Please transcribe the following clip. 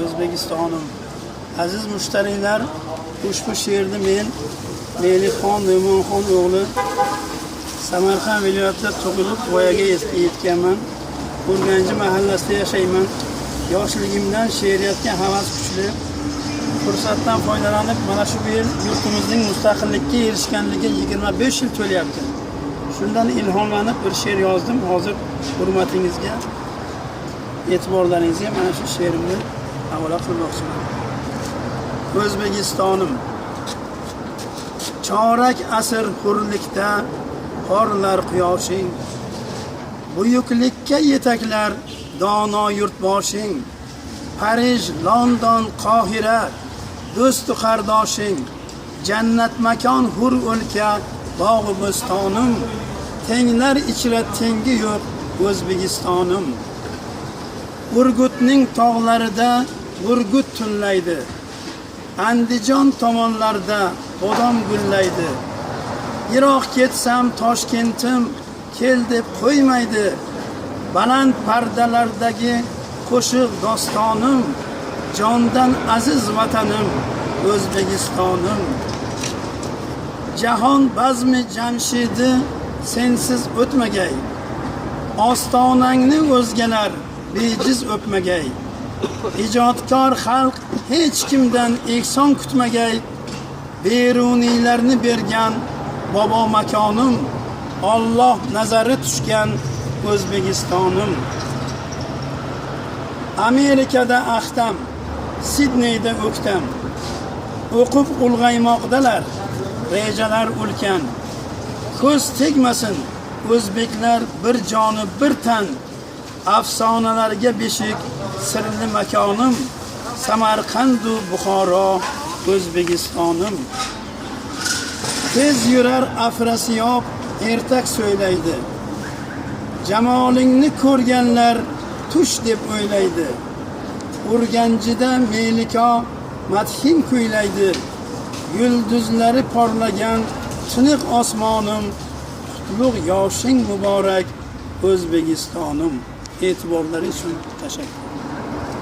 O'zbekistonim. Aziz mushtariylar, ushbu she'rni men Melixon Mo'minxon o'g'li Samarqand viloyatida tug'ilib voyaga yetganman. Urganchi mahallasida yashayman. Yoshligimdan she'riyatga havas kuchli. Fursatdan foydalanib, mana shu yil yurtimizning mustaqillikka erishganligiga 25 yil to'lyapti. Shundan ilhomlanib bir she'r yozdim. Hozir hurmatingizga, e'tiborlaringizga mana shu she'rimni havola qilmoqchiman. O'zbekistonim. Chorak asr hurlikda porlar quyoshing. Buyuklikka yetaklar dono yurtboshing. Parij, London, Qohira do'stu qardoshing. Jannat makon hur o'lka bog'i bo'stonim. Tenglar ichra tengi yo'q O'zbekistonim. Urgutning tog'larida gurgut tunlaydi. Andijon tomonlarda bodom gullaydi. Yiroq ketsam Toshkentim kel deb qo'ymaydi. Baland pardalardagi qo'shiq dostonim, jondan aziz vatanim O'zbekistonim. Jahon bazmi jamshidi sensiz o'tmagay. Ostonangni o'zgalar bejiz o'pmagay. Ijodkor xalq hech kimdan ehson kutmagay. Beruniylarni bergan bobo makonim, Alloh nazari tushgan O'zbekistonim. Amerikada Axtam, Sidneyda O'ktam. O'qib ulg'aymoqdalar, rejalar ulkan. Ko'z tegmasin o'zbeklar bir joni bir tan. Afsonalarga beshik sirli makonim, Samarqandu Buxoro O'zbekistonim. Tez yurar Afrasiyob ertak so'ylaydi. Jamolingni ko'rganlar tush deb o'ylaydi. Urganchida Meliko madhing kuylaydi. Yulduzlari porlagan tiniq osmonim, qutlug' yoshing muborak O'zbekistonim. E'tiborlaringiz uchun tashakkur.